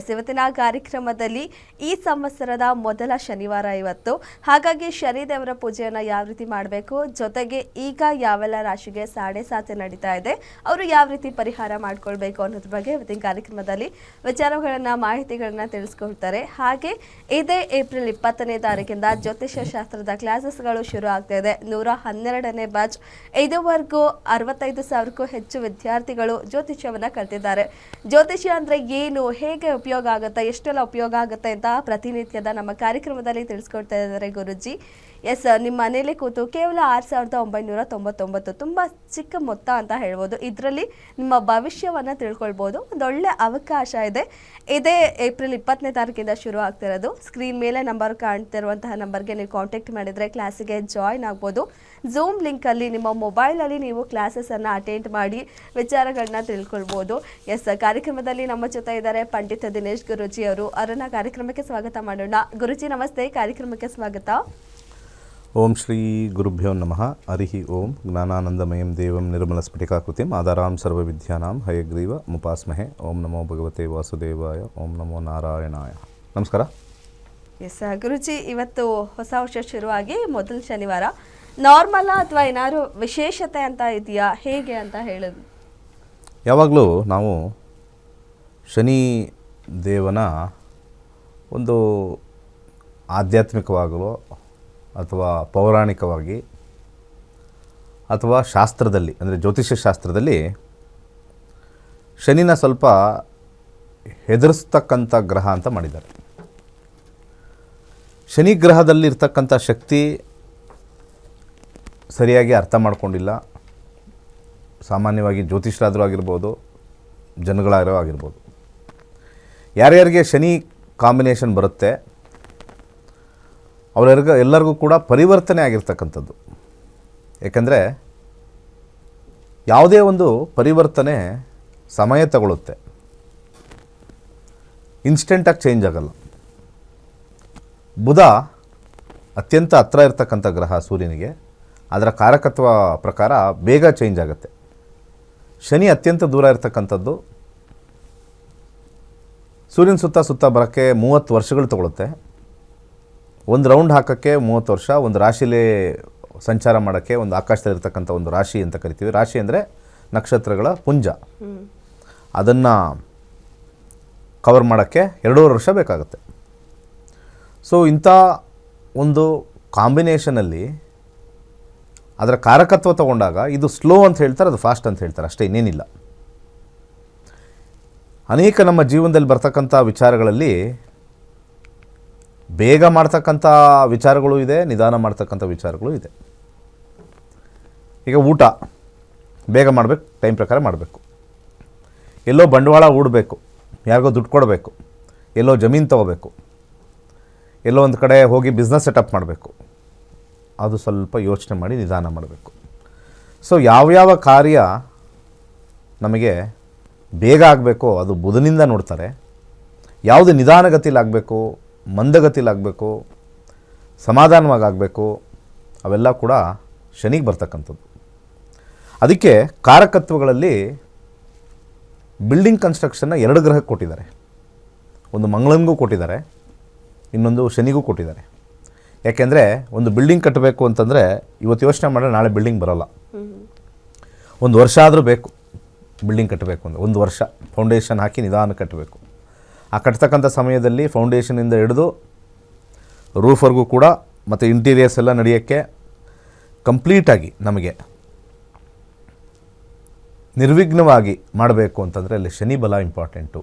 ಇವತ್ತಿನ ಕಾರ್ಯಕ್ರಮದಲ್ಲಿ ಈ ಸಂವತ್ಸರದ ಮೊದಲ ಶನಿವಾರ ಇವತ್ತು. ಹಾಗಾಗಿ ಶನಿದೇವರ ಪೂಜೆಯನ್ನು ಯಾವ ರೀತಿ ಮಾಡಬೇಕು, ಜೊತೆಗೆ ಈಗ ಯಾವೆಲ್ಲ ರಾಶಿಗೆ 7.5 ನಡೀತಾ ಇದೆ, ಅವರು ಯಾವ ರೀತಿ ಪರಿಹಾರ ಮಾಡ್ಕೊಳ್ಬೇಕು ಅನ್ನೋದ್ರ ಬಗ್ಗೆ ಇವತ್ತಿನ ಕಾರ್ಯಕ್ರಮದಲ್ಲಿ ವಿಚಾರಗಳನ್ನು ಮಾಹಿತಿಗಳನ್ನ ತಿಳಿಸ್ಕೊಳ್ತಾರೆ. ಹಾಗೆ ಇದೇ ಏಪ್ರಿಲ್ 20ನೇ ತಾರೀಕಿಂದ ಜ್ಯೋತಿಷ್ಯ ಶಾಸ್ತ್ರದ ಕ್ಲಾಸಸ್ಗಳು ಶುರು ಆಗ್ತಾ ಇದೆ. 112ನೇ ಬ್ಯಾಚ್. ಇದುವರೆಗೂ 65,000ಕ್ಕೂ ಹೆಚ್ಚು ವಿದ್ಯಾರ್ಥಿಗಳು ಜ್ಯೋತಿಷ್ಯವನ್ನು ಕಲ್ತಿದ್ದಾರೆ. ಜ್ಯೋತಿಷ್ಯ ಅಂದರೆ ಏನು, ಹೇಗೆ ಉಪಯೋಗ ಆಗುತ್ತೆ, ಎಷ್ಟೆಲ್ಲ ಉಪಯೋಗ ಆಗುತ್ತೆ ಅಂತ ಪ್ರತಿನಿತ್ಯದ ನಮ್ಮ ಕಾರ್ಯಕ್ರಮದಲ್ಲಿ ತಿಳಿಸ್ಕೊಡ್ತಾ ಇದ್ದಾರೆ ಗುರುಜಿ. ನಿಮ್ಮ ಮನೇಲಿ ಕೂತು ಕೇವಲ 6,999 ತುಂಬ ಚಿಕ್ಕ ಮೊತ್ತ ಅಂತ ಹೇಳ್ಬೋದು. ಇದರಲ್ಲಿ ನಿಮ್ಮ ಭವಿಷ್ಯವನ್ನು ತಿಳ್ಕೊಳ್ಬೋದು. ಒಂದೊಳ್ಳೆ ಅವಕಾಶ ಇದೆ. ಇದೇ ಏಪ್ರಿಲ್ 20ನೇ ತಾರೀಕಿಂದ ಶುರು ಆಗ್ತಿರೋದು. ಸ್ಕ್ರೀನ್ ಮೇಲೆ ನಂಬರ್ ಕಾಣ್ತಿರುವಂತಹ ನಂಬರ್ಗೆ ನೀವು ಕಾಂಟ್ಯಾಕ್ಟ್ ಮಾಡಿದರೆ ಕ್ಲಾಸಿಗೆ ಜಾಯ್ನ್ ಆಗ್ಬೋದು. ಝೂಮ್ ಲಿಂಕಲ್ಲಿ ನಿಮ್ಮ ಮೊಬೈಲಲ್ಲಿ ನೀವು ಕ್ಲಾಸಸನ್ನು ಅಟೆಂಡ್ ಮಾಡಿ ವಿಚಾರಗಳನ್ನ ತಿಳ್ಕೊಳ್ಬೋದು. ಕಾರ್ಯಕ್ರಮದಲ್ಲಿ ನಮ್ಮ ಜೊತೆ ಇದ್ದಾರೆ ಪಂಡಿತ ದಿನೇಶ್ ಗುರುಜಿ ಅವರು. ಅವರನ್ನ ಕಾರ್ಯಕ್ರಮಕ್ಕೆ ಸ್ವಾಗತ ಮಾಡೋಣ. ಗುರುಜಿ ನಮಸ್ತೆ, ಕಾರ್ಯಕ್ರಮಕ್ಕೆ ಸ್ವಾಗತ. ಓಂ ಶ್ರೀ ಗುರುಭ್ಯೋ ನಮಃ. ಹರಿ ಓಂ. ಜ್ಞಾನಾನಂದಮಯಂ ದೇವಂ ನಿರ್ಮಲಸ್ಫಟಿಕಾಕೃತಿಂ ಆಧಾರಾಂ ಸರ್ವವಿದ್ಯಾನಾಂ ಹಯಗ್ರೀವ ಮುಪಾಸ್ಮಹೆ. ಓಂ ನಮೋ ಭಗವತೆ ವಾಸುದೇವಾಯ. ಓಂ ನಮೋ ನಾರಾಯಣಾಯ. ನಮಸ್ಕಾರ. ಗುರುಜಿ, ಇವತ್ತು ಹೊಸ ವರ್ಷ ಶುರುವಾಗಿ ಮೊದಲ ಶನಿವಾರ. ನಾರ್ಮಲ್ ಅಥವಾ ಏನಾದ್ರು ವಿಶೇಷತೆ ಅಂತ ಇದೆಯಾ, ಹೇಗೆ ಅಂತ ಹೇಳೋದು? ಯಾವಾಗಲೂ ನಾವು ಶನಿ ದೇವನ ಒಂದು ಆಧ್ಯಾತ್ಮಿಕವಾಗಲೋ ಅಥವಾ ಪೌರಾಣಿಕವಾಗಿ ಅಥವಾ ಶಾಸ್ತ್ರದಲ್ಲಿ ಅಂದರೆ ಜ್ಯೋತಿಷ್ಯ ಶಾಸ್ತ್ರದಲ್ಲಿ ಶನಿನ ಸ್ವಲ್ಪ ಹೆದರಿಸ್ತಕ್ಕಂಥ ಗ್ರಹ ಅಂತ ಮಾಡಿದ್ದಾರೆ. ಶನಿ ಗ್ರಹದಲ್ಲಿರ್ತಕ್ಕಂಥ ಶಕ್ತಿ ಸರಿಯಾಗಿ ಅರ್ಥ ಮಾಡ್ಕೊಂಡಿಲ್ಲ. ಸಾಮಾನ್ಯವಾಗಿ ಜ್ಯೋತಿಷ್ಯರಾದರೂ ಆಗಿರ್ಬೋದು, ಜನಗಳಾದರೂ ಆಗಿರ್ಬೋದು. ಯಾರ್ಯಾರಿಗೆ ಶನಿ ಕಾಂಬಿನೇಷನ್ ಬರುತ್ತೆ ಎಲ್ಲರಿಗೂ ಕೂಡ ಪರಿವರ್ತನೆ ಆಗಿರ್ತಕ್ಕಂಥದ್ದು. ಏಕೆಂದರೆ ಯಾವುದೇ ಒಂದು ಪರಿವರ್ತನೆ ಸಮಯ ತಗೊಳ್ಳುತ್ತೆ, ಇನ್ಸ್ಟೆಂಟಾಗಿ ಚೇಂಜ್ ಆಗಲ್ಲ. ಬುಧ ಅತ್ಯಂತ ಹತ್ರ ಇರ್ತಕ್ಕಂಥ ಗ್ರಹ ಸೂರ್ಯನಿಗೆ, ಅದರ ಕಾರಕತ್ವ ಪ್ರಕಾರ ಬೇಗ ಚೇಂಜ್ ಆಗುತ್ತೆ. ಶನಿ ಅತ್ಯಂತ ದೂರ ಇರ್ತಕ್ಕಂಥದ್ದು. ಸೂರ್ಯನ ಸುತ್ತ ಬರೋಕ್ಕೆ 30 ವರ್ಷಗಳು ತಗೊಳುತ್ತೆ. ಒಂದು ರೌಂಡ್ ಹಾಕೋಕ್ಕೆ 30 ವರ್ಷ. ಒಂದು ರಾಶಿಲೇ ಸಂಚಾರ ಮಾಡೋಕ್ಕೆ, ಒಂದು ಆಕಾಶದಲ್ಲಿರ್ತಕ್ಕಂಥ ಒಂದು ರಾಶಿ ಅಂತ ಕರಿತೀವಿ. ರಾಶಿ ಅಂದರೆ ನಕ್ಷತ್ರಗಳ ಪುಂಜ. ಅದನ್ನು ಕವರ್ ಮಾಡೋಕ್ಕೆ 2.5 ವರ್ಷ ಬೇಕಾಗುತ್ತೆ. ಸೊ ಇಂಥ ಒಂದು ಕಾಂಬಿನೇಷನಲ್ಲಿ ಅದರ ಕಾರಕತ್ವ ತಗೊಂಡಾಗ ಇದು ಸ್ಲೋ ಅಂತ ಹೇಳ್ತಾರೆ, ಅದು ಫಾಸ್ಟ್ ಅಂತ ಹೇಳ್ತಾರೆ, ಅಷ್ಟೇ, ಇನ್ನೇನಿಲ್ಲ. ಅನೇಕ ನಮ್ಮ ಜೀವನದಲ್ಲಿ ಬರ್ತಕ್ಕಂಥ ವಿಚಾರಗಳಲ್ಲಿ ಬೇಗ ಮಾಡ್ತಕ್ಕಂಥ ವಿಚಾರಗಳು ಇದೆ, ನಿಧಾನ ಮಾಡ್ತಕ್ಕಂಥ ವಿಚಾರಗಳು ಇದೆ. ಈಗ ಊಟ ಬೇಗ ಮಾಡಬೇಕು, ಟೈಮ್ ಪ್ರಕಾರ ಮಾಡಬೇಕು. ಎಲ್ಲೋ ಬಂಡವಾಳ ಹೂಡಬೇಕು, ಯಾರಿಗೋ ದುಡ್ಡು ಕೊಡಬೇಕು, ಎಲ್ಲೋ ಜಮೀನು ತೊಗೋಬೇಕು, ಎಲ್ಲೋ ಒಂದು ಕಡೆ ಹೋಗಿ ಬಿಸ್ನೆಸ್ ಸೆಟಪ್ ಮಾಡಬೇಕು. ಅದು ಸ್ವಲ್ಪ ಯೋಚನೆ ಮಾಡಿ ನಿಧಾನ ಮಾಡಬೇಕು. ಸೊ ಯಾವ್ಯಾವ ಕಾರ್ಯ ನಮಗೆ ಬೇಗ ಆಗಬೇಕೋ ಅದು ಬುಧನಿಂದ ನೋಡ್ತಾರೆ. ಯಾವುದು ನಿಧಾನಗತಿಲಾಗಬೇಕು, ಮಂದಗತಿಲಾಗಬೇಕು, ಸಮಾಧಾನವಾಗಿ ಆಗಬೇಕು, ಅವೆಲ್ಲ ಕೂಡ ಶನಿಗೆ ಬರ್ತಕ್ಕಂಥದ್ದು. ಅದಕ್ಕೆ ಕಾರಕತ್ವಗಳಲ್ಲಿ ಬಿಲ್ಡಿಂಗ್ ಕನ್ಸ್ಟ್ರಕ್ಷನ್ನ 2 ಗ್ರಹಕ್ಕೆ ಕೊಟ್ಟಿದ್ದಾರೆ. ಒಂದು ಮಂಗಳನಿಗೂ ಕೊಟ್ಟಿದ್ದಾರೆ, ಇನ್ನೊಂದು ಶನಿಗೂ ಕೊಟ್ಟಿದ್ದಾರೆ. ಯಾಕೆಂದರೆ ಒಂದು ಬಿಲ್ಡಿಂಗ್ ಕಟ್ಟಬೇಕು ಅಂತಂದರೆ ಇವತ್ತು ಯೋಚನೆ ಮಾಡಿದ್ರೆ ನಾಳೆ ಬಿಲ್ಡಿಂಗ್ ಬರೋಲ್ಲ. 1 ವರ್ಷ ಆದರೂ ಬೇಕು ಬಿಲ್ಡಿಂಗ್ ಕಟ್ಟಬೇಕು ಅಂದರೆ. 1 ವರ್ಷ ಫೌಂಡೇಶನ್ ಹಾಕಿ ನಿಧಾನ ಕಟ್ಟಬೇಕು. ಆ ಕಟ್ತಕ್ಕಂಥ ಸಮಯದಲ್ಲಿ ಫೌಂಡೇಶನಿಂದ ಹಿಡಿದು ರೂಫರ್ಗೂ ಕೂಡ ಮತ್ತು ಇಂಟೀರಿಯರ್ಸ್ ಎಲ್ಲ ನಡೆಯೋಕ್ಕೆ ಕಂಪ್ಲೀಟಾಗಿ ನಮಗೆ ನಿರ್ವಿಘ್ನವಾಗಿ ಮಾಡಬೇಕು ಅಂತಂದರೆ ಅಲ್ಲಿ ಶನಿ ಬಲ ಇಂಪಾರ್ಟೆಂಟು.